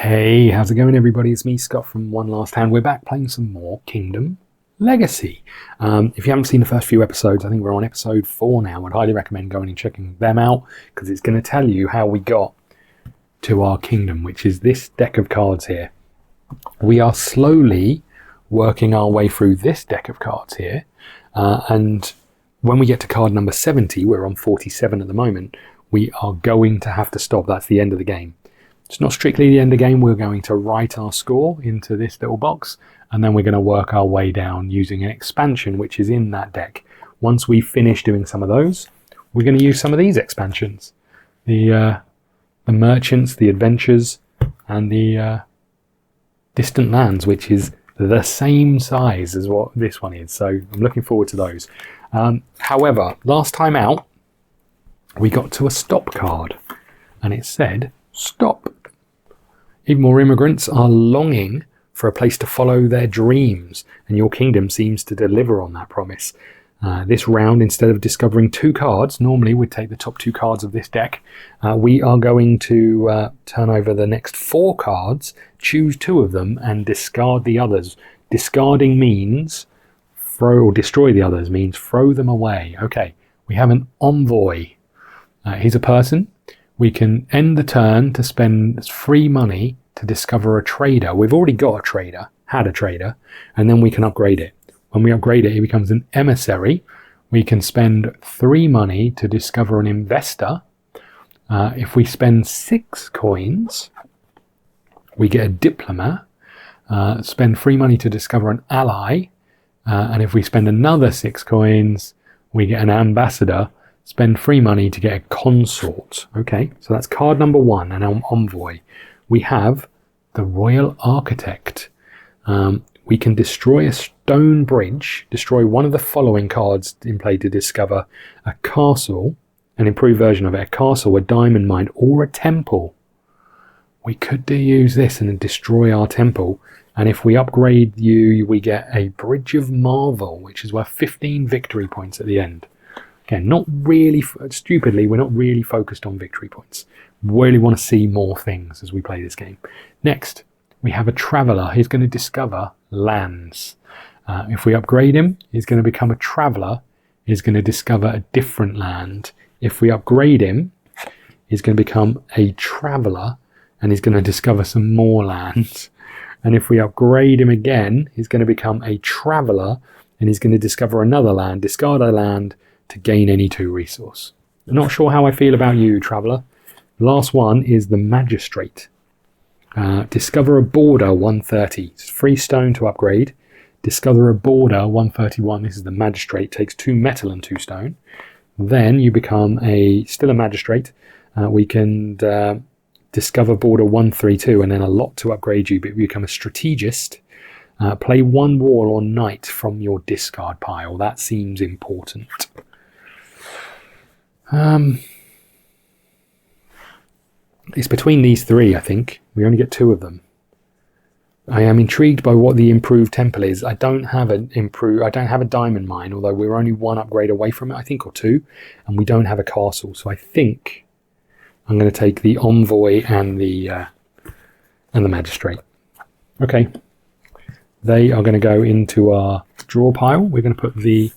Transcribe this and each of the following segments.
Hey, how's it going everybody? It's me, Scott from One Last Hand. We're back playing some more Kingdom Legacy. If you haven't seen the first few episodes, I think we're on episode 4 now. I'd highly recommend going and checking them out because it's going to tell you how we got to our kingdom, which is this deck of cards here. We are slowly working our way through this deck of cards here. And when we get to card number 70, we're on 47 at the moment, we are going to have to stop. That's the end of the game. It's not strictly the end of the game. We're going to write our score into this little box, and then we're going to work our way down using an expansion which is in that deck. Once we finish doing some of those, we're going to use some of these expansions. The merchants, the adventures, and the distant lands, which is the same size as what this one is. So I'm looking forward to those. However, last time out, we got to a stop card, and it said, stop. Even more immigrants are longing for a place to follow their dreams, and your kingdom seems to deliver on that promise. This round, instead of discovering 2 cards, normally we'd take the top 2 cards of this deck, we are going to turn over the next 4 cards, choose 2 of them, and discard the others. Discarding means throw, or destroy the others means throw them away. Okay, we have an envoy. He's a person. We can end the turn to spend free money to discover a trader. We've already got a trader, had a trader, and then we can upgrade it. When we upgrade it, it becomes an emissary. We can spend 3 money to discover an investor. If we spend 6 coins, we get a diplomat. Spend 3 money to discover an ally. And if we spend another 6 coins, we get an ambassador. Spend 3 money to get a consort. Okay, so that's card number 1, an envoy. We have the Royal Architect. We can destroy a stone bridge, destroy one of the following cards in play to discover a castle, an improved version of it, a castle, a diamond mine, or a temple. We could use this and destroy our temple. And if we upgrade you, we get a Bridge of Marvel, which is worth 15 victory points at the end. Again, not really, stupidly, we're not really focused on victory points. Really want to see more things as we play this game. Next, we have a traveller. He's going to discover lands. If we upgrade him, he's going to become a traveller. He's going to discover a different land. If we upgrade him, he's going to become a traveller, and he's going to discover some more lands. And if we upgrade him again, he's going to become a traveller, and he's going to discover another land, discard a land, to gain any 2 resource. I'm not sure how I feel about you, traveller. The last one is the Magistrate. Discover a border, 130. It's free stone to upgrade. Discover a border, 131. This is the Magistrate. Takes 2 metal and 2 stone. Then you become still a Magistrate. We can discover border 132, and then a lot to upgrade you, but you become a Strategist. Play 1 war or knight from your discard pile. That seems important. It's between these 3, I think. We only get 2 of them. I am intrigued by what the improved temple is. I don't have a diamond mine, although we're only 1 upgrade away from it, I think, or 2, and we don't have a castle. So I think I'm going to take the envoy and the Magistrate. Okay. They are going to go into our draw pile. We're going to put the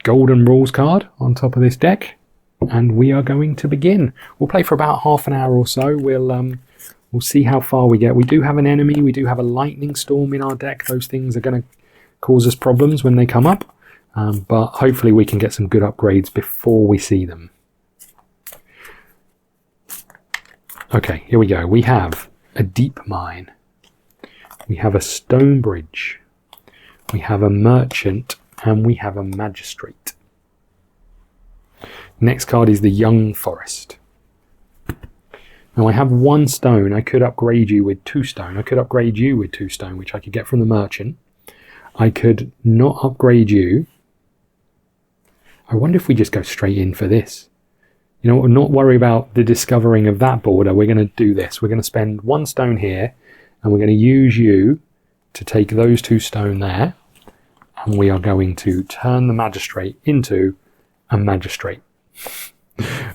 Golden Rules card on top of this deck, and we are going to begin. We'll play for about half an hour or so. We'll see how far we get. We do have an enemy. We do have a lightning storm in our deck. Those things are going to cause us problems when they come up, but hopefully we can get some good upgrades before we see them. Okay, here we go. We have a deep mine. We have a stone bridge, we have a merchant, and we have a magistrate. Next card is the young forest. Now I have 1 stone. I could upgrade you with 2 stone. I could upgrade you with 2 stone, which I could get from the merchant. I could not upgrade you. I wonder if we just go straight in for this. You know, not worry about the discovering of that border. We're going to do this. We're going to spend 1 stone here, and we're going to use you to take those 2 stone there, and we are going to turn the magistrate into a magistrate.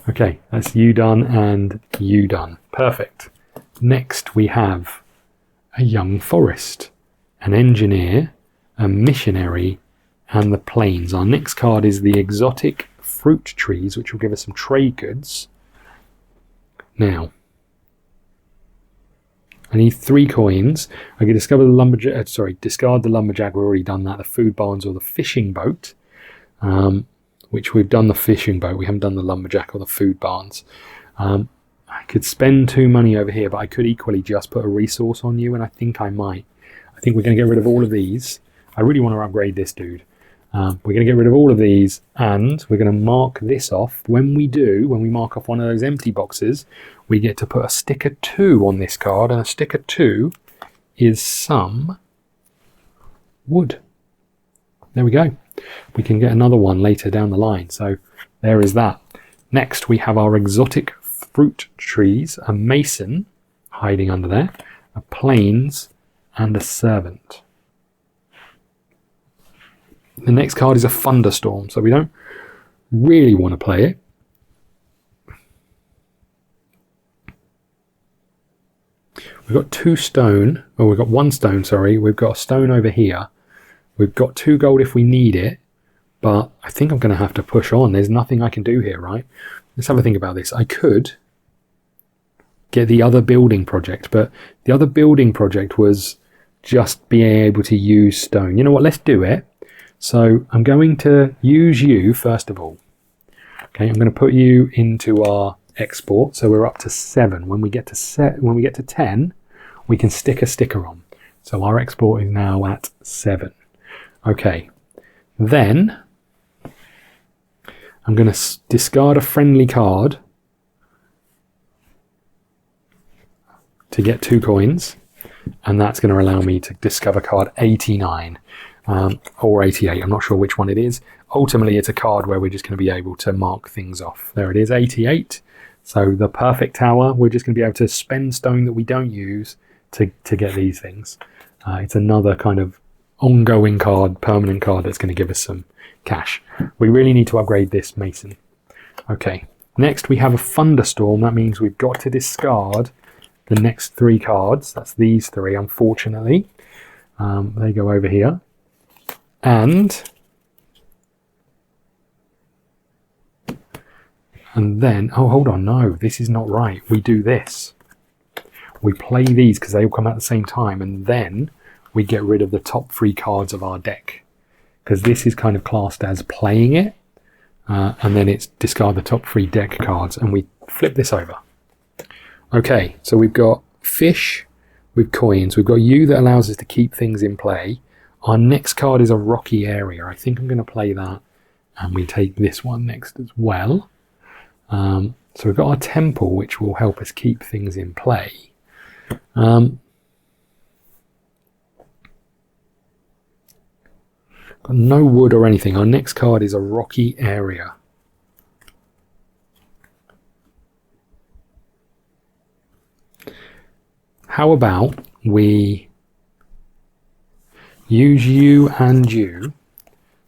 Okay, that's you done and you done. Perfect. Next we have a young forest, an engineer, a missionary, and the plains. Our next card is the exotic fruit trees, which will give us some trade goods. Now, I need 3 coins. I can discover the lumberjack. Discard the lumberjack. We've already done that. The food barns or the fishing boat, which we've done the fishing boat. We haven't done the lumberjack or the food barns. I could spend 2 money over here, but I could equally just put a resource on you, and I think I might. I think we're going to get rid of all of these. I really want to upgrade this dude. We're going to get rid of all of these, and we're going to mark this off. When we mark off one of those empty boxes, we get to put a sticker 2 on this card, and a sticker 2 is some wood. There we go. We can get another one later down the line, so there is that. Next, we have our exotic fruit trees, a mason hiding under there, a plains, and a servant. The next card is a thunderstorm, so we don't really want to play it. We've got 2 stone, or we've got 1 stone, sorry. We've got a stone over here. We've got 2 gold if we need it, but I think I'm going to have to push on. There's nothing I can do here, right? Let's have a think about this. I could get the other building project, but the other building project was just being able to use stone. You know what? Let's do it. So I'm going to use you first of all. Okay, I'm going to put you into our export. So we're up to 7. When we get to 10, we can stick a sticker on. So our export is now at 7. Okay, then I'm going to discard a friendly card to get 2 coins, and that's going to allow me to discover card 89 or 88. I'm not sure which one it is. Ultimately, it's a card where we're just going to be able to mark things off. There it is, 88. So the perfect tower, we're just going to be able to spend stone that we don't use to get these things. It's another kind of ongoing card, permanent card that's going to give us some cash. We really need to upgrade this mason. Okay, next we have a thunderstorm. That means we've got to discard the next 3 cards. That's these 3, unfortunately. They go over here. And then, oh, hold on, no, this is not right. We do this. We play these because they all come out at the same time, and then we get rid of the top 3 cards of our deck, because this is kind of classed as playing it, and then it's discard the top 3 deck cards, and we flip this over. Okay, so we've got fish with coins. We've got you that allows us to keep things in play. Our next card is a rocky area. I think I'm going to play that, and we take this one next as well. So we've got our temple, which will help us keep things in play. Got no wood or anything. Our next card is a rocky area. How about we use you and you?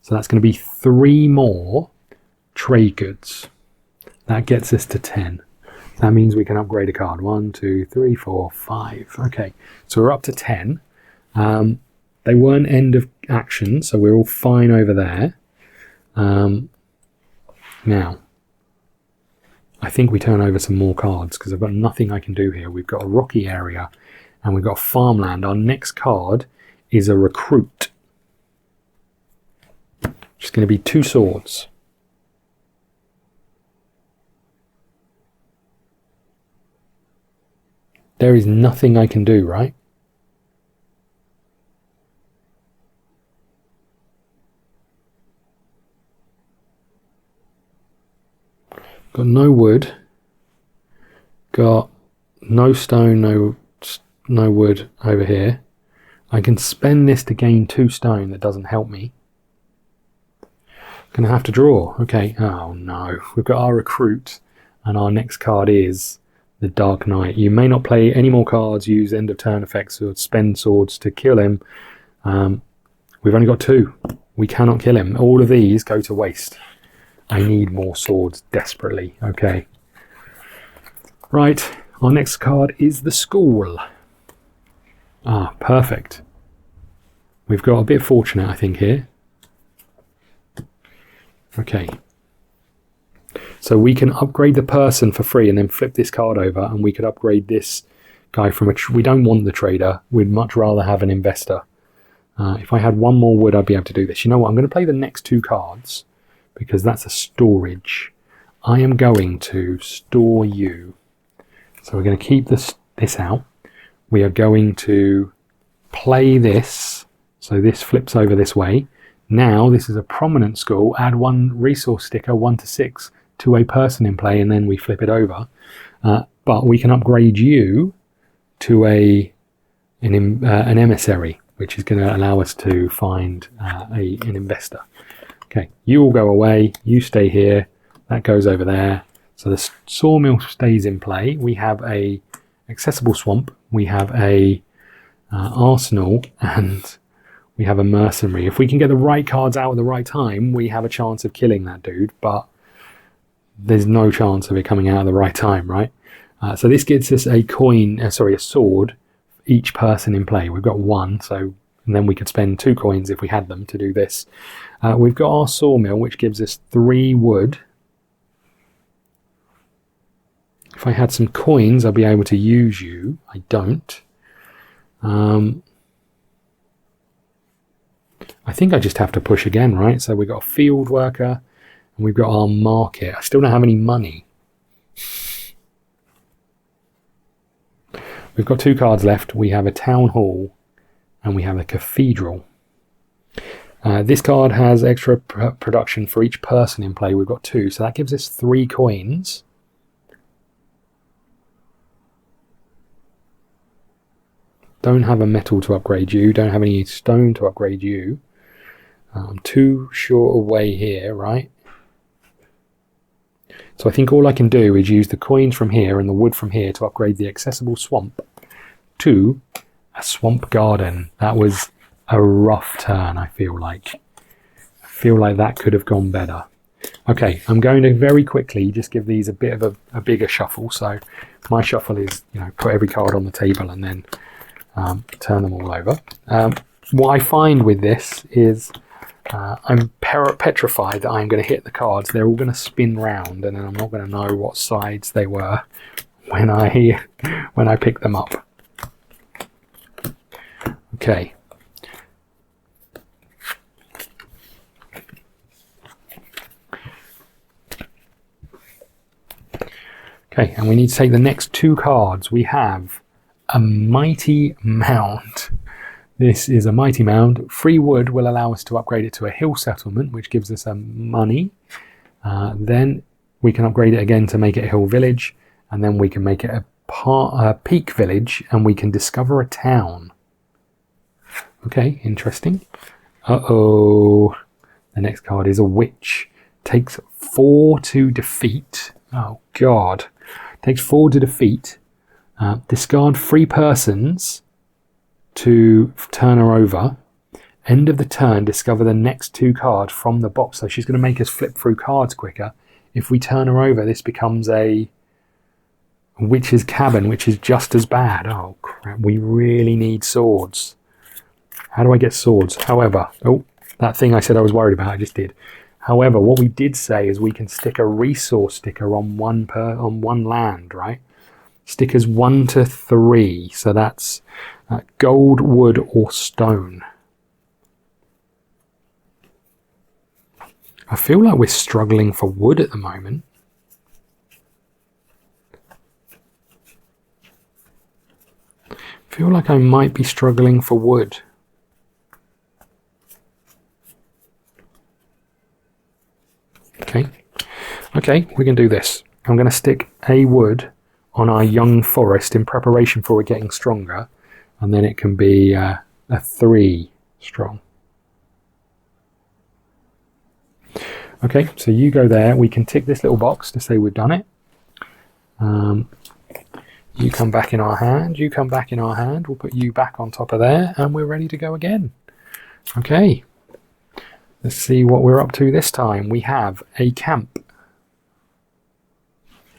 So that's going to be 3 more trade goods. That gets us to 10. That means we can upgrade a card. 1, 2, 3, 4, 5. Okay, so we're up to 10. They weren't end of action, so we're all fine over there. Now, I think we turn over some more cards because I've got nothing I can do here. We've got a rocky area and we've got farmland. Our next card is a recruit. It's going to be 2 swords. There is nothing I can do, right? Got no wood. Got no stone, no wood over here. I can spend this to gain 2 stone. That doesn't help me. Gonna have to draw. Okay. Oh no. We've got our recruit, and our next card is the Dark Knight. You may not play any more cards, use end of turn effects, or spend swords to kill him. We've only got 2. We cannot kill him. All of these go to waste. I need more swords desperately. Okay. Right. Our next card is the school. Ah, perfect. We've got a bit fortunate, I think, here. Okay. So we can upgrade the person for free and then flip this card over, and we could upgrade this guy from a... we don't want the trader. We'd much rather have an investor. If I had one more wood, I'd be able to do this. You know what? I'm going to play the next two cards because that's a storage. I am going to store you. So we're going to keep this out. We are going to play this. So this flips over this way. Now this is a prominent school. Add one resource sticker, 1 to 6, to a person in play, and then we flip it over. But we can upgrade you to an emissary, which is going to allow us to find an investor. Okay, you all go away. You stay here. That goes over there. So the sawmill stays in play. We have a accessible swamp. We have a arsenal, and we have a mercenary. If we can get the right cards out at the right time, we have a chance of killing that dude, but there's no chance of it coming out at the right time, right? So this gets us a sword, each person in play. We've got one, and then we could spend 2 coins if we had them to do this. We've got our sawmill, which gives us 3 wood. If I had some coins, I'd be able to use you. I don't. I think I just have to push again, right? So we've got a field worker, and we've got our market. I still don't have any money. We've got 2 cards left. We have a town hall, and we have a cathedral. This card has extra production for each person in play. We've got 2, so that gives us 3 coins. Don't have a metal to upgrade you. Don't have any stone to upgrade you. I'm too short away here, right? So I think all I can do is use the coins from here and the wood from here to upgrade the accessible swamp to a swamp garden. That was a rough turn, I feel like. I feel like that could have gone better. Okay, I'm going to very quickly just give these a bit of a bigger shuffle. So my shuffle is, put every card on the table and then turn them all over. What I find with this is I'm petrified that I'm going to hit the cards. They're all going to spin round, and then I'm not going to know what sides they were when I pick them up. Okay. Okay, and we need to take the next 2 cards. We have a mighty mound. This is a mighty mound. Free wood will allow us to upgrade it to a hill settlement, which gives us money. Then we can upgrade it again to make it a hill village, and then we can make it a peak village, and we can discover a town. Okay, interesting. Uh-oh. The next card is a witch. Takes 4 to defeat. Oh, God. Takes 4 to defeat. Discard 3 persons to turn her over. End of the turn, discover the next 2 cards from the box. So she's going to make us flip through cards quicker. If we turn her over, this becomes a witch's cabin, which is just as bad. Oh, crap. We really need swords. How do I get swords? However, that thing I said I was worried about, I just did. However, what we did say is we can stick a resource sticker on one land, right? Stickers 1 to 3, so that's gold, wood, or stone. I feel like we're struggling for wood at the moment. I feel like I might be struggling for wood. Okay, we can do this. I'm going to stick a wood on our young forest in preparation for it getting stronger, and then it can be a 3 strong. Okay, so you go there. We can tick this little box to say we've done it. You come back in our hand. You come back in our hand. We'll put you back on top of there, and we're ready to go again. Okay, let's see what we're up to this time. We have a camp.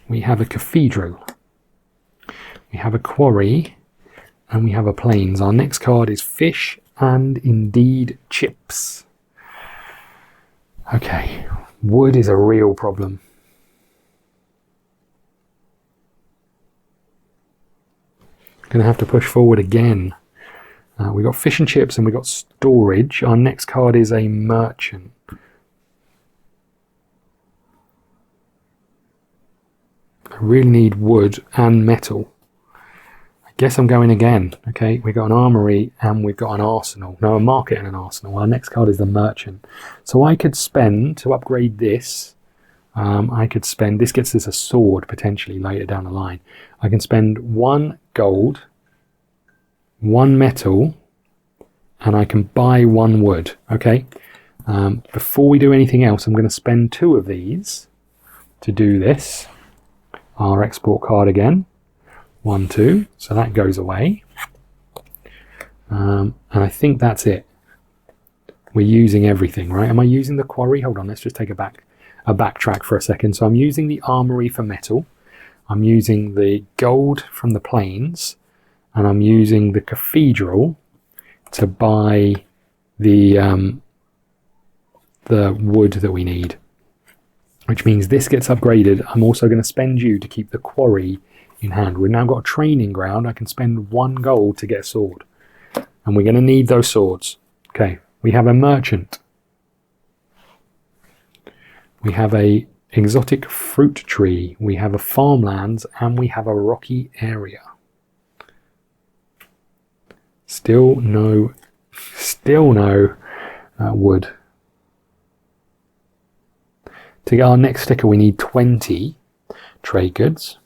We have a cathedral. we have a quarry, and we have a plains. Our next card is fish and indeed chips. Okay, wood is a real problem. Going to have to push forward again. We got fish and chips and we got storage. Our next card is a merchant. I really need wood and metal. I guess I'm going again. Okay, we got an armory and we've got an arsenal. No, a market and an arsenal. Our next card is the merchant. So I could spend, to upgrade this, I could spend, this gets us a sword potentially later down the line. I can spend 1 gold, 1 metal, and I can buy 1 wood. Okay, before we do anything else, I'm going to spend 2 of these to do this. Our export card again, 1, 2, so that goes away. And I think that's it. We're using everything, right? Am I using the quarry? Hold on, let's just take a backtrack for a second. So I'm using the armory for metal. I'm using the gold from the plains, and I'm using the cathedral to buy the wood that we need. Which means this gets upgraded. I'm also going to spend you to keep the quarry in hand. We've now got a training ground. I can spend 1 gold to get a sword. And we're going to need those swords. Okay, we have a merchant. We have a exotic fruit tree. We have a farmlands, and we have a rocky area. Still no wood. To get our next sticker, we need 20 trade goods.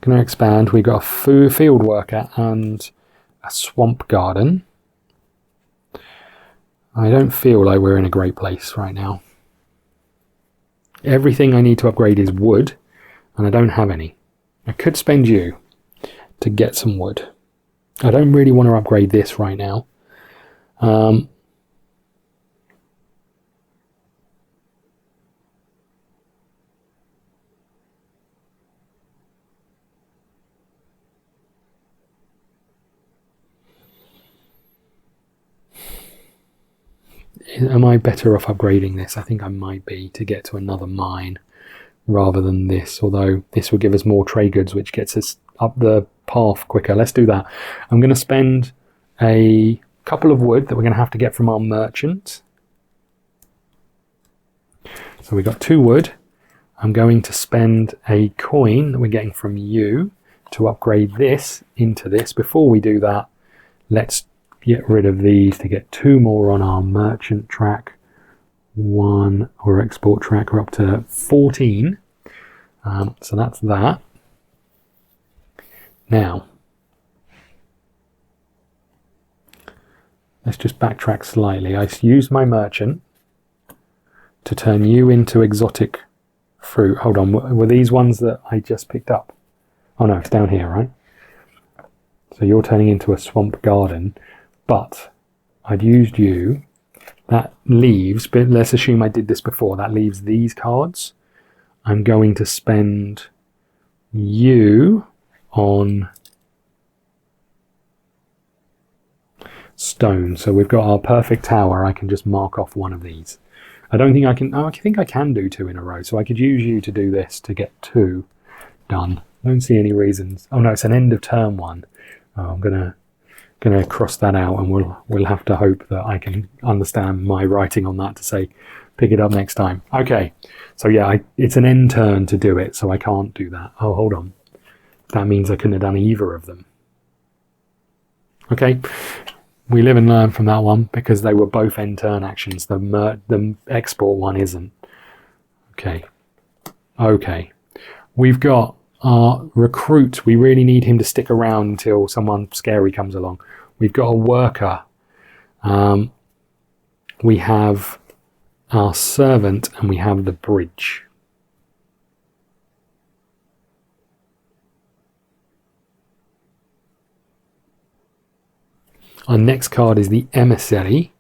Going to expand. We've got a field worker and a swamp garden. I don't feel like we're in a great place right now. Everything I need to upgrade is wood, and I don't have any. I could spend you to get some wood. I don't really want to upgrade this right now. Am I better off upgrading this? I think I might be, to get to another mine rather than this, although this will give us more trade goods, which gets us up the path quicker. Let's do that. I'm going to spend a couple of wood that we're going to have to get from our merchant. So we got 2 wood. I'm going to spend a coin that we're getting from you to upgrade this into this. Before we do that, let's get rid of these to get 2 more on our merchant track. 1 or export track. We're up to 14. So that's that. Now, let's just backtrack slightly. I used my merchant to turn you into exotic fruit. Hold on, were these ones that I just picked up? Oh no, it's down here, right? So you're turning into a swamp garden. But I'd used you. That leaves, but let's assume I did this before, that leaves these cards. I'm going to spend you on stone. So we've got our perfect tower. I can just mark off 1 of these. I don't think I can, I think I can do 2 in a row. So I could use you to do this to get 2 done. I don't see any reasons. Oh no, it's an end of turn 1. Oh, I'm going to cross that out, and we'll have to hope that I can understand my writing on that to say pick it up next time. Okay, so yeah, it's an end turn to do it, so I can't do that. Oh, hold on, that means I couldn't have done either of them. Okay, we live and learn from that one, because they were both end turn actions. The export one isn't. Okay, we've got our recruit. We really need him to stick around until someone scary comes along. We've got a worker. We have our servant, and we have the bridge. Our next card is the Emissary.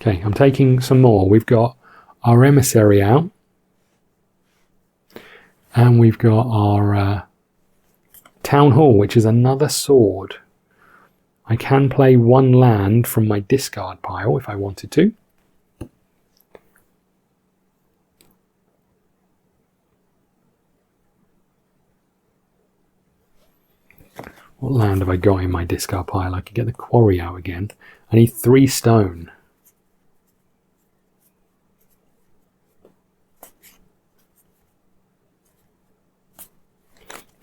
Okay, I'm taking some more. We've got our emissary out. And we've got our town hall, which is another sword. I can play one land from my discard pile if I wanted to. What land have I got in my discard pile? I could get the quarry out again. I need 3 stone.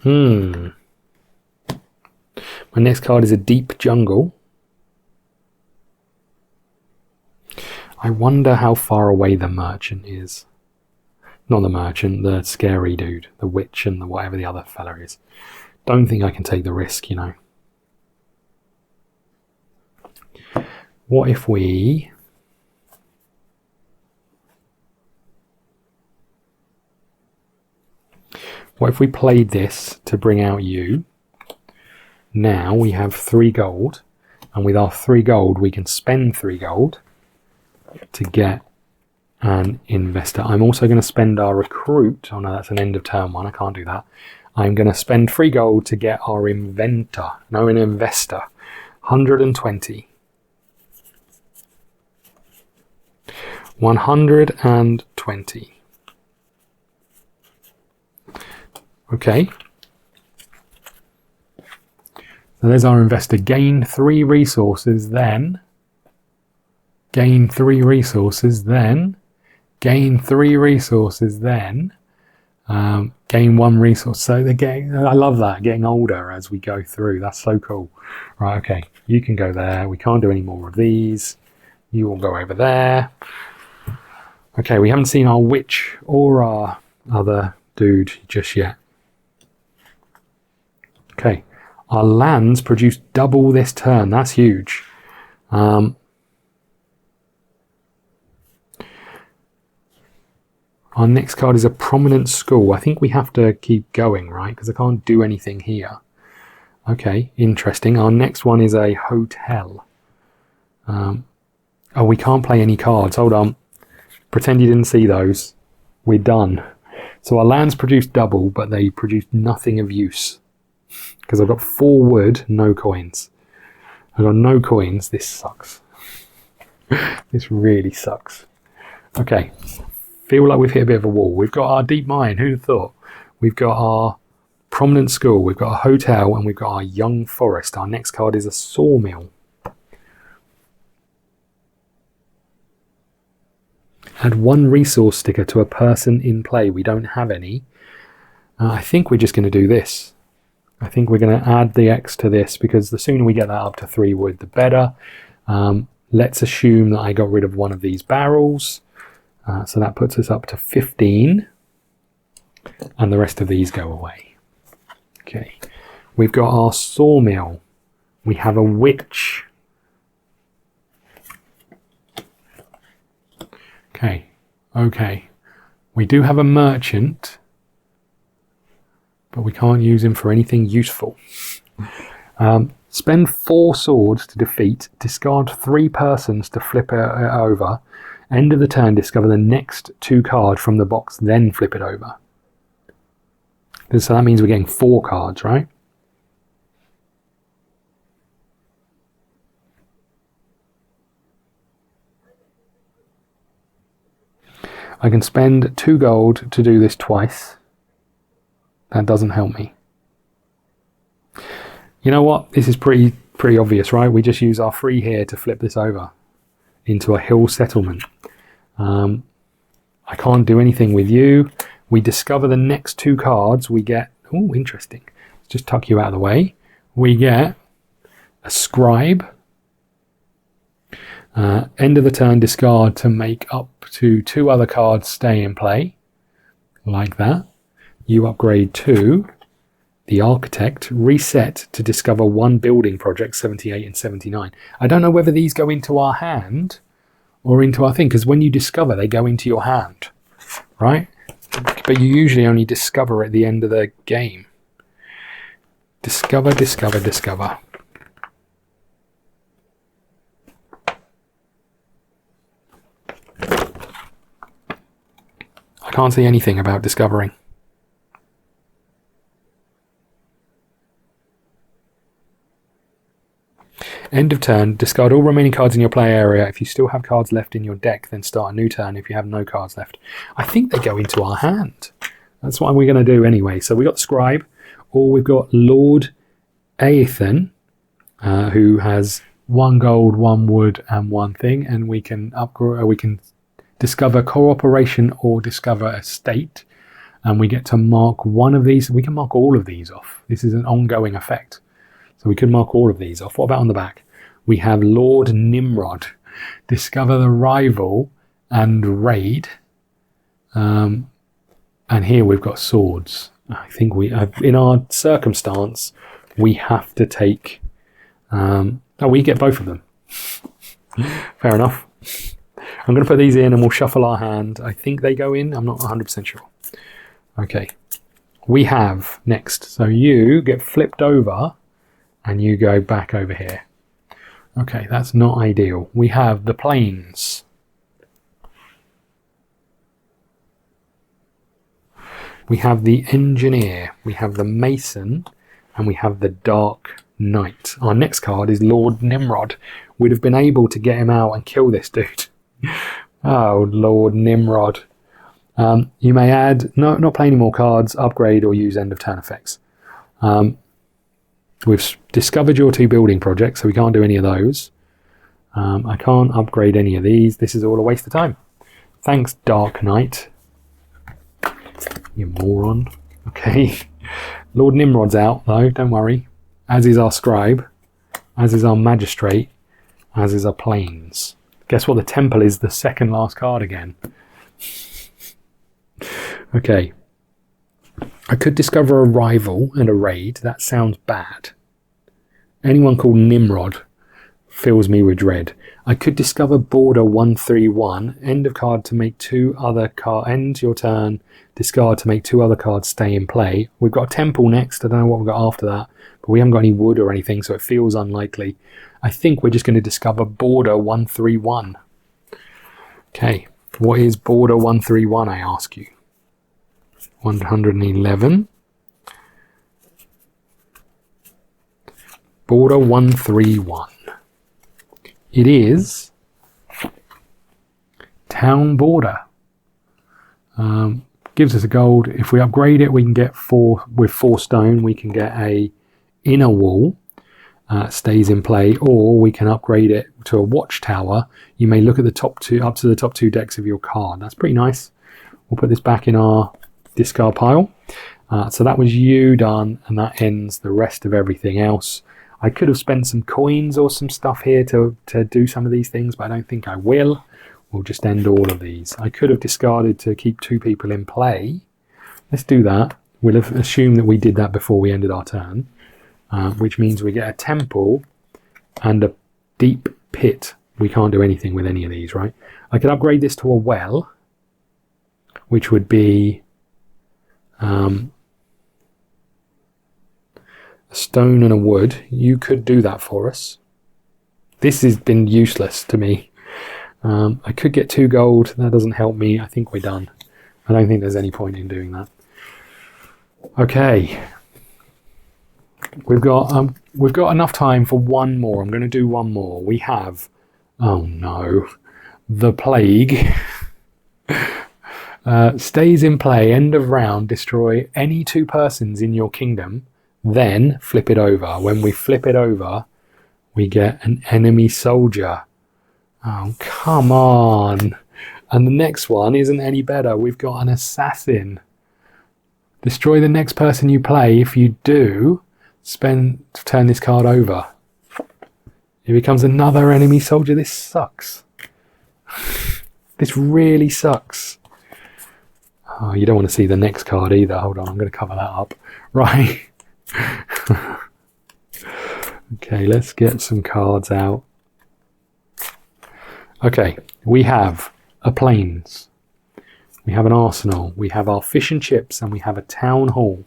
My next card is a deep jungle. I wonder how far away the merchant is. Not the merchant, the scary dude. The witch and the whatever the other fella is. Don't think I can take the risk, you know. What if we... What if we played this to bring out you? Now we have 3 gold. And with our 3 gold, we can spend 3 gold to get an investor. I'm also going to spend our recruit. Oh no, that's an end of turn one. I can't do that. I'm going to spend 3 gold to get our inventor. No, an investor. 120. 120. Okay. So there's our investor. Gain 3 resources, then gain 3 resources, then gain 3 resources, then gain 1 resource. So they're getting, I love that, getting older as we go through. That's so cool. Right, okay, you can go there. We can't do any more of these. You will go over there. Okay, we haven't seen our witch or our other dude just yet. Okay, our lands produce double this turn. That's huge. Our next card is a prominent school. I think we have to keep going, right? Because I can't do anything here. Okay, interesting. Our next one is a hotel. Oh, we can't play any cards. Hold on. Pretend you didn't see those. We're done. So our lands produce double, but they produce nothing of use. Because I've got 4 wood, no coins. I've got no coins. This sucks. This really sucks. Okay. Feel like we've hit a bit of a wall. We've got our deep mine. Who'd have thought? We've got our prominent school. We've got a hotel. And we've got our young forest. Our next card is a sawmill. Add 1 resource sticker to a person in play. We don't have any. I think we're just going to do this. I think we're going to add the X to this because the sooner we get that up to 3 wood, the better. Let's assume that I got rid of one of these barrels. So that puts us up to 15. And the rest of these go away. Okay. We've got our sawmill. We have a witch. Okay. Okay. We do have a merchant. But we can't use him for anything useful. Spend 4 swords to defeat. Discard 3 persons to flip it over. End of the turn, discover the next 2 cards from the box, then flip it over. So that means we're getting 4 cards, right? I can spend 2 gold to do this twice. That doesn't help me. You know what? This is pretty obvious, right? We just use our 3 here to flip this over into a hill settlement. I can't do anything with you. We discover the next 2 cards. We get... Oh, interesting. Let's just tuck you out of the way. We get a scribe. End of the turn, discard to make up to 2 other cards stay in play. Like that. You upgrade to the architect. Reset to discover 1 building project, 78 and 79. I don't know whether these go into our hand or into our thing, because when you discover, they go into your hand, right? But you usually only discover at the end of the game. Discover, discover, discover. Can't see anything about discovering. End of turn. Discard all remaining cards in your play area. If you still have cards left in your deck, then start a new turn if you have no cards left. I think they go into our hand. That's what we're going to do anyway. So we've got the Scribe, or we've got Lord Aethan, who has 1 gold, 1 wood, and 1 thing, and we can upgrade. We can discover cooperation or discover a state, and we get to mark one of these. We can mark all of these off. This is an ongoing effect. So we could mark all of these off. What about on the back? We have Lord Nimrod. Discover the rival and raid. And here we've got swords. I think we, in our circumstance, we have to take... we get both of them. Fair enough. I'm going to put these in and we'll shuffle our hand. I think they go in. I'm not 100% sure. Okay. We have next. So you get flipped over and you go back over here. Okay, that's not ideal. We have the plains. We have the engineer. We have the mason. And we have the dark knight. Our next card is Lord Nimrod. We'd have been able to get him out and kill this dude. Oh, Lord Nimrod. You may add, not play any more cards, upgrade or use end of turn effects. We've discovered your 2 building projects, so we can't do any of those. I can't upgrade any of these. This is all a waste of time. Thanks, Dark Knight. You moron. Okay. Lord Nimrod's out, though, don't worry. As is our Scribe. As is our Magistrate. As is our Plains. Guess what? The Temple is the second last card again. Okay. I could discover a rival and a raid. That sounds bad. Anyone called Nimrod fills me with dread. I could discover border 131. End of card to make 2 other cards. End your turn. Discard to make 2 other cards stay in play. We've got a temple next. I don't know what we've got after that. But we haven't got any wood or anything, so it feels unlikely. I think we're just going to discover border 131. Okay. What is border 131, I ask you? 111. Border 131. It is town border. Gives us a gold. If we upgrade it, we can get 4 with 4 stone. We can get a inner wall. Stays in play, or we can upgrade it to a watchtower. You may look at the top 2, up to the top 2 decks of your card. That's pretty nice. We'll put this back in our discard pile. So that was you done, and that ends the rest of everything else. I could have spent some coins or some stuff here to do some of these things, but I don't think I will. We'll just end all of these. I could have discarded to keep 2 people in play. Let's do that. We'll have assumed that we did that before we ended our turn, which means we get a temple and a deep pit. We can't do anything with any of these, right? I could upgrade this to a well, which would be a stone and a wood. You could do that for us. This has been useless to me. I could get 2 gold. That doesn't help me. I think we're done. I don't think there's any point in doing that. Okay. We've got enough time for one more. I'm going to do one more. We have, oh no, the plague. Stays in play. End of round. Destroy any 2 persons in your kingdom. Then flip it over. When we flip it over, we get an enemy soldier. Oh, come on. And the next one isn't any better. We've got an assassin. Destroy the next person you play. If you do, turn this card over. It becomes another enemy soldier. This sucks. This really sucks. Oh, you don't want to see the next card either. Hold on, I'm going to cover that up. Right. Okay, let's get some cards out. Okay, we have a plains. We have an arsenal. We have our fish and chips, and we have a town hall.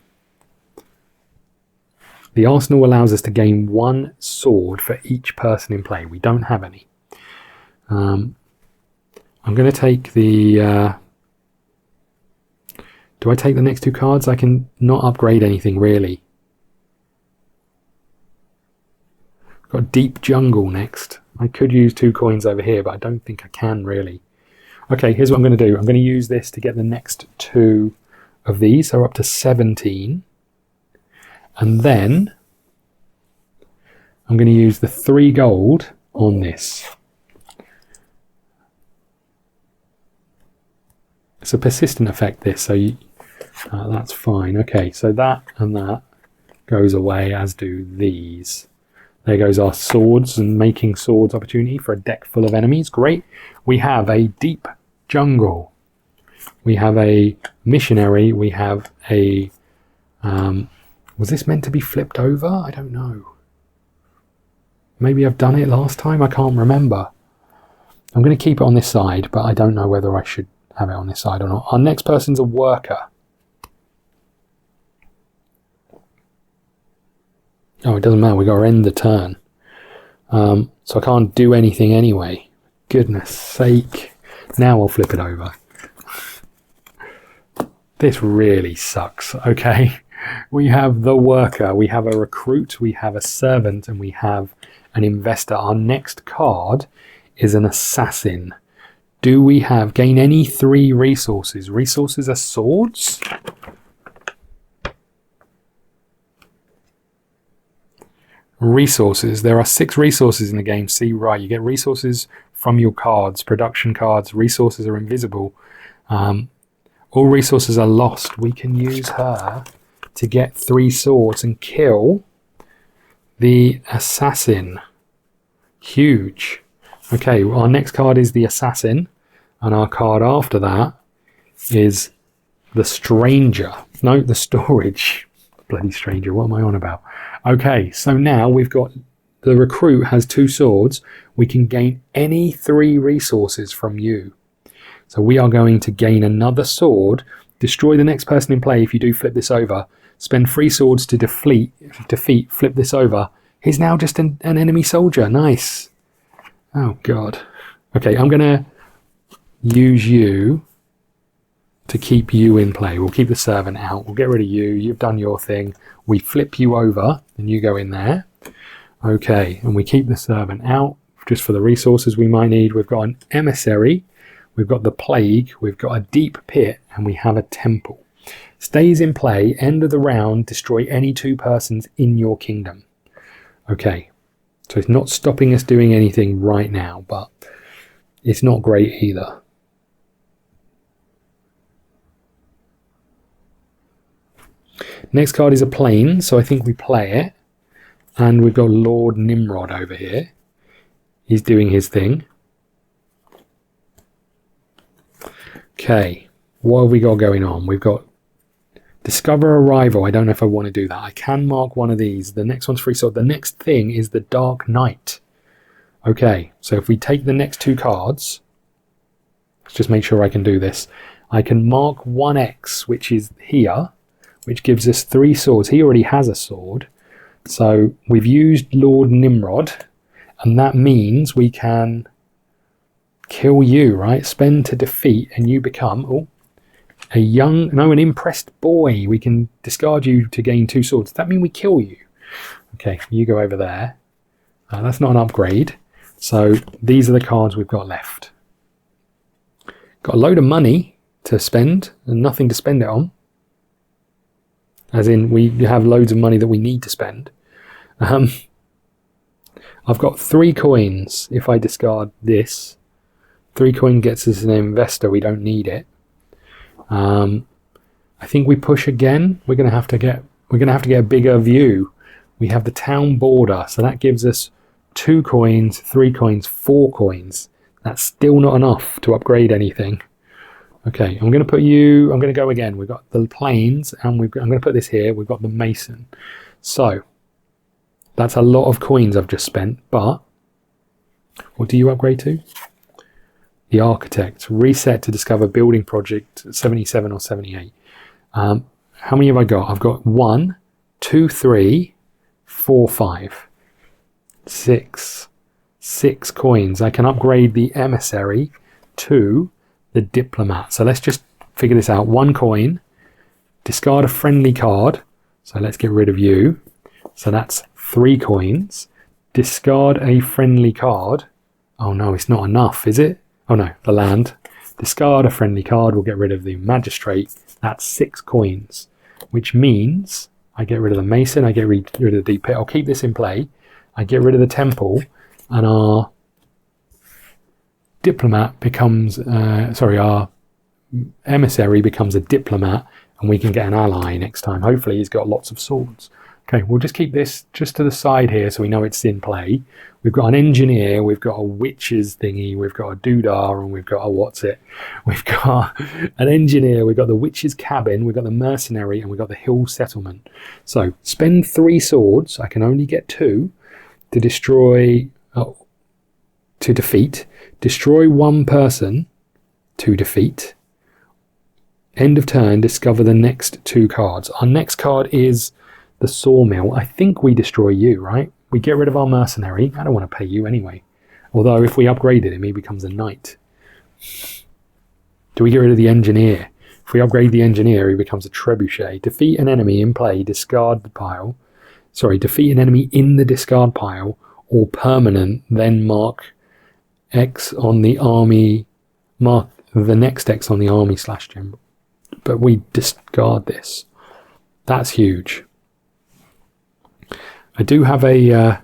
The arsenal allows us to gain 1 sword for each person in play. We don't have any. I'm going to take the Do I take the next 2 cards? I can not upgrade anything really. Got Deep Jungle next. I could use 2 coins over here, but I don't think I can really. Okay, here's what I'm going to do. I'm going to use this to get the next 2 of these, so we're up to 17. And then I'm going to use the 3 gold on this. It's a persistent effect, this, so that's fine. Okay, so that and that goes away, as do these. There goes our swords and making swords opportunity for a deck full of enemies. Great. We have a Deep Jungle. We have a Missionary. We have a... was this meant to be flipped over? I don't know. Maybe I've done it last time. I can't remember. I'm going to keep it on this side, but I don't know whether I should have it on this side or not. Our next person's a Worker. Oh, it doesn't matter. We've got to end the turn. So I can't do anything anyway. Goodness sake. Now I'll flip it over. This really sucks. Okay. We have the Worker. We have a Recruit. We have a Servant. And we have an Investor. Our next card is an Assassin. Do we have gain any 3 resources? Resources are swords? Resources. There are 6 resources in the game. See, right, you get resources from your cards, production cards. Resources are invisible. All resources are lost. We can use her to get 3 swords and kill the Assassin. Huge. Okay, well, our next card is the Assassin, and our card after that is the Stranger. No, the Storage. Bloody Stranger, what am I on about? Okay, so now we've got the Recruit has 2 swords. We can gain any 3 resources from you. So we are going to gain another sword, destroy the next person in play if you do flip this over, spend 3 swords to defeat, flip this over. He's now just an enemy soldier. Nice. Oh, God. Okay, I'm going to use you to keep you in play. We'll keep the Servant out. We'll get rid of you. You've done your thing. We flip you over and you go in there. Okay, and we keep the Servant out just for the resources we might need. We've got an Emissary. We've got the Plague. We've got a Deep Pit. And we have a Temple. Stays in play. End of the round. Destroy any 2 persons in your kingdom. Okay. So it's not stopping us doing anything right now, but it's not great either. Next card is a Plane, so I think we play it. And we've got Lord Nimrod over here. He's doing his thing. Okay, what have we got going on? We've got Discover a Rival. I don't know if I want to do that. I can mark one of these. The next one's free. So the next thing is the Dark Knight. Okay, so if we take the next 2 cards, let's just make sure I can do this. I can mark 1x, which is here, which gives us 3 swords. He already has a sword. So we've used Lord Nimrod, and that means we can kill you, right? Spend to defeat, and you become an impressed boy. We can discard you to gain 2 swords. Does that mean we kill you? Okay, you go over there. That's not an upgrade. So these are the cards we've got left. Got a load of money to spend and nothing to spend it on. As in, we have loads of money that we need to spend. I've got 3 coins. If I discard this, 3 coin gets us an investor. We don't need it. I think we push again. We're gonna have to get a bigger view. We have the town border, so that gives us 2 coins, 3 coins, 4 coins. That's still not enough to upgrade anything. Okay, I'm going to go again. We've got the Plains, and I'm going to put this here. We've got the Mason. So that's a lot of coins I've just spent, but what do you upgrade to? The Architect. Reset to discover building project 77 or 78. How many have I got? I've got 1, 2, 3, 4, 5, 6. 6 coins. I can upgrade the Emissary to the Diplomat. So let's just figure this out. 1 coin. discard a friendly card. So let's get rid of you. So that's 3 coins. Discard a friendly card. Oh no, it's not enough, is it? Oh no, the land. Discard a friendly card. We'll get rid of the magistrate. That's 6 coins, which means I get rid of the mason. I get rid of the deep pit. I'll keep this in play. I get rid of the temple, and our diplomat becomes, our emissary becomes a diplomat, and we can get an ally next time. Hopefully he's got lots of swords. Okay, we'll just keep this just to the side here so we know it's in play. We've got an engineer, we've got a witch's thingy, we've got a doodah, and we've got a We've got an engineer, we've got the witch's cabin, we've got the mercenary, and we've got the hill settlement. So spend 3 swords. I can only get 2 to destroy, to defeat. Destroy 1 person to defeat. End of turn, discover the next 2 cards. Our next card is the sawmill. I think we destroy you, right? We get rid of our mercenary. I don't want to pay you anyway. Although if we upgraded him, he becomes a knight. Do we get rid of the engineer? If we upgrade the engineer, he becomes a trebuchet. Defeat an enemy in play, discard the pile. Sorry, defeat an enemy in the discard pile or permanent, then mark X on the army, mark the next X on the army / general. But we discard this. That's huge. I do have a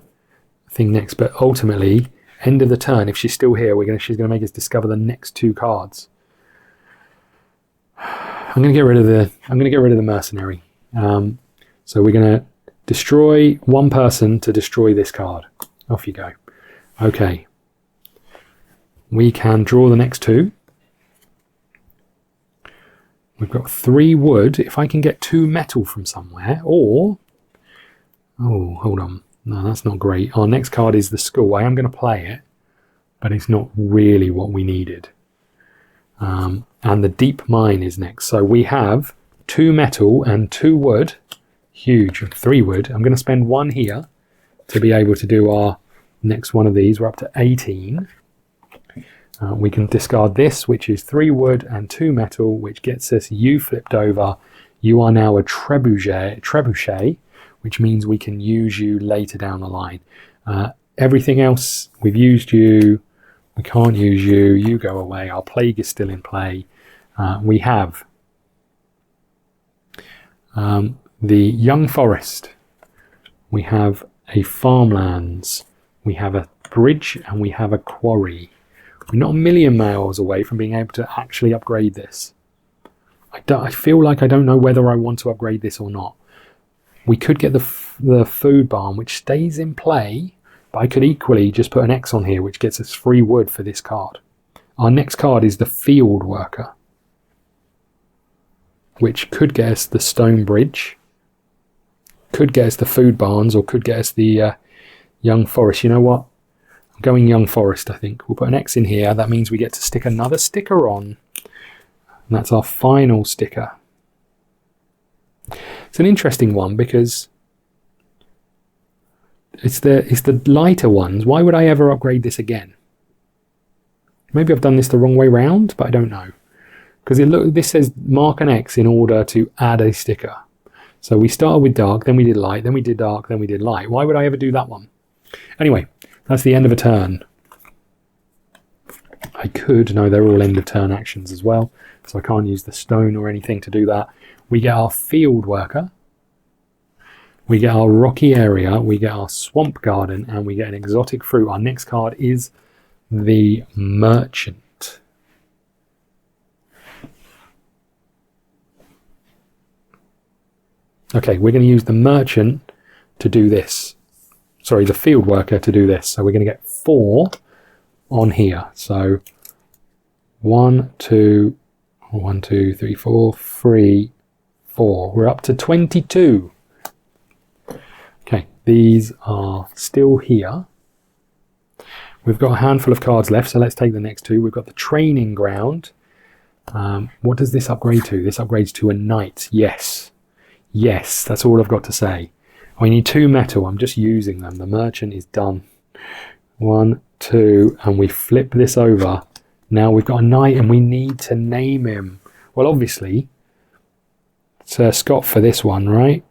thing next, but ultimately, end of the turn, if she's still here, she's gonna make us discover the next 2 cards. I'm gonna get rid of the mercenary. So we're gonna destroy 1 person to destroy this card. Off you go. Okay. We can draw the next 2. We've got 3 wood. If I can get 2 metal from somewhere, or... Oh, hold on. No, that's not great. Our next card is the school. I am going to play it, but it's not really what we needed. And the deep mine is next. So we have 2 metal and 2 wood. Huge. 3 wood. I'm going to spend 1 here to be able to do our next one of these. We're up to 18. We can discard this, which is 3 wood and 2 metal, which gets us you flipped over. You are now a trebuchet, which means we can use you later down the line. Everything else, we've used you. We can't use you. You go away. Our plague is still in play. We have the young forest. We have a farmlands. We have a bridge, and we have a quarry. We're not a million miles away from being able to actually upgrade this. I feel like I don't know whether I want to upgrade this or not. We could get the food barn, which stays in play, but I could equally just put an X on here, which gets us free wood for this card. Our next card is the field worker, which could get us the stone bridge, could get us the food barns, or could get us the young forest. You know what? I'm going young forest, I think. We'll put an X in here. That means we get to stick another sticker on. And that's our final sticker. It's an interesting one because it's the lighter ones. Why would I ever upgrade this again? Maybe I've done this the wrong way round, but I don't know. Because this says mark an X in order to add a sticker. So we started with dark, then we did light, then we did dark, then we did light. Why would I ever do that one? Anyway, that's the end of a turn. I could, no, they're all end of turn actions as well. So I can't use the stone or anything to do that. We get our field worker. We get our rocky area. We get our swamp garden. And we get an exotic fruit. Our next card is the merchant. Okay, we're going to use the merchant to do this. Sorry, the field worker to do this. So we're going to get 4 on here. So 1, 2, 3, 4, 3, 4. We're up to 22. Okay, these are still here. We've got a handful of cards left, so let's take the next 2. We've got the training ground. What does this upgrade to? This upgrades to a knight. Yes. Yes, that's all I've got to say. We need 2 metal. I'm just using them. The merchant is done. 1, 2, and we flip this over. Now we've got a knight and we need to name him. Well, obviously, Sir Scott for this one, right?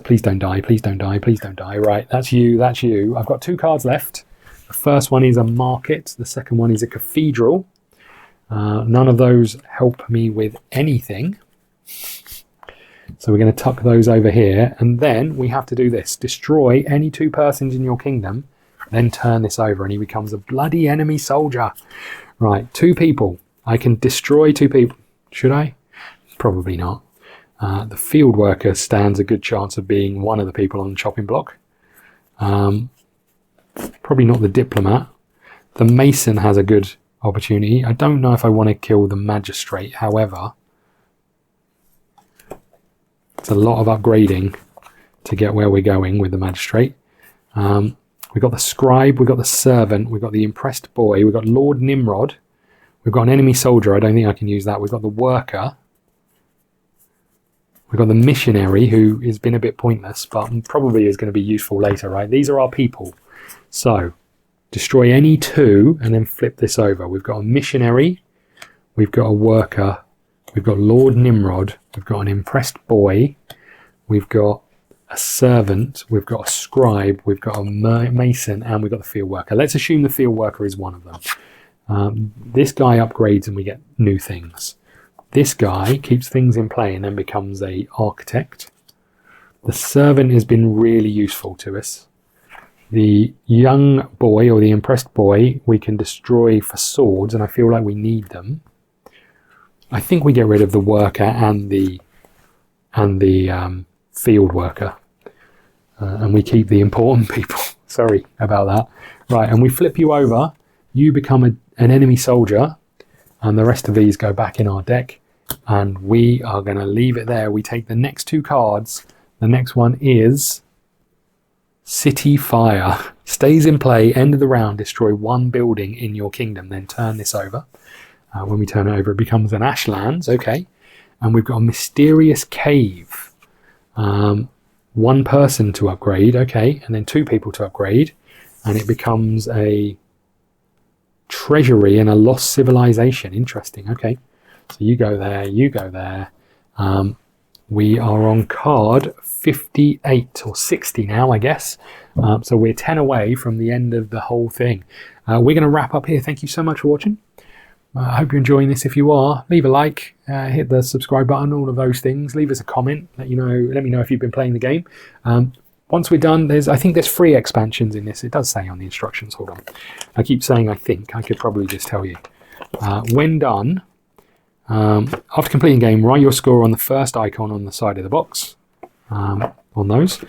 Please don't die, please don't die, please don't die. Right, that's you, that's you. I've got 2 cards left. The first one is a market. The second one is a cathedral. None of those help me with anything. So we're going to tuck those over here. And then we have to do this. Destroy any 2 persons in your kingdom. Then turn this over and he becomes a bloody enemy soldier. Right, 2 people. I can destroy 2 people. Should I? Probably not. The field worker stands a good chance of being one of the people on the chopping block. Probably not the diplomat. The mason has a good opportunity. I don't know if I want to kill the magistrate. However, it's a lot of upgrading to get where we're going with the magistrate. We've got the scribe, we've got the servant, we've got the impressed boy, we've got Lord Nimrod, we've got an enemy soldier. I don't think I can use that. We've got the worker. We've got the missionary, who has been a bit pointless, but probably is going to be useful later, right? These are our people. So, destroy any 2 and then flip this over. We've got a missionary, we've got a worker, we've got Lord Nimrod, we've got an impressed boy, we've got a servant, we've got a scribe, we've got a mason, and we've got the field worker. Let's assume the field worker is one of them. This guy upgrades and we get new things. This guy keeps things in play and then becomes a architect. The servant has been really useful to us. The young boy, or the impressed boy, we can destroy for swords, and I feel like we need them. I think we get rid of the worker and the field worker, and we keep the important people. Sorry about that. Right, and we flip you over. You become an enemy soldier, and the rest of these go back in our deck, and we are going to leave it there. We take the next 2 cards. The next one is City Fire. Stays in play, end of the round, destroy 1 building in your kingdom, then turn this over. When we turn it over, it becomes an Ashlands, okay. And we've got a mysterious cave. 1 person to upgrade, okay, and then 2 people to upgrade, and it becomes a treasury and a lost civilization. Interesting, okay. So you go there, you go there. We are on card 58 or 60 now, I guess. So we're 10 away from the end of the whole thing. We're going to wrap up here. Thank you so much for watching. I hope you're enjoying this. If you are, leave a like, hit the subscribe button, all of those things. Leave us a comment. Let me know if you've been playing the game. Once we're done, I think there's 3 expansions in this. It does say on the instructions. Hold on. I keep saying I think. I could probably just tell you. When done, after completing game, write your score on the first icon on the side of the box. On those.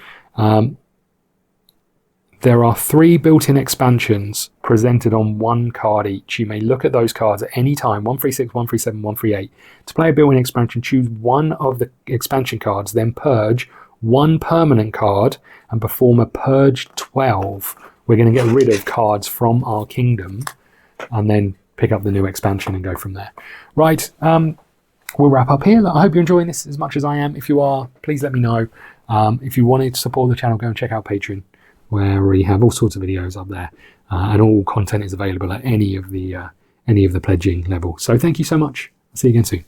There are 3 built-in expansions presented on 1 card each. You may look at those cards at any time, 136, 137, 138. To play a built-in expansion, choose one of the expansion cards, then purge 1 permanent card and perform a purge 12. We're going to get rid of cards from our kingdom and then pick up the new expansion and go from there. Right, we'll wrap up here. I hope you're enjoying this as much as I am. If you are, please let me know. If you wanted to support the channel, go and check out Patreon, where we have all sorts of videos up there, and all content is available at any of the pledging level. So thank you so much. I'll see you again soon.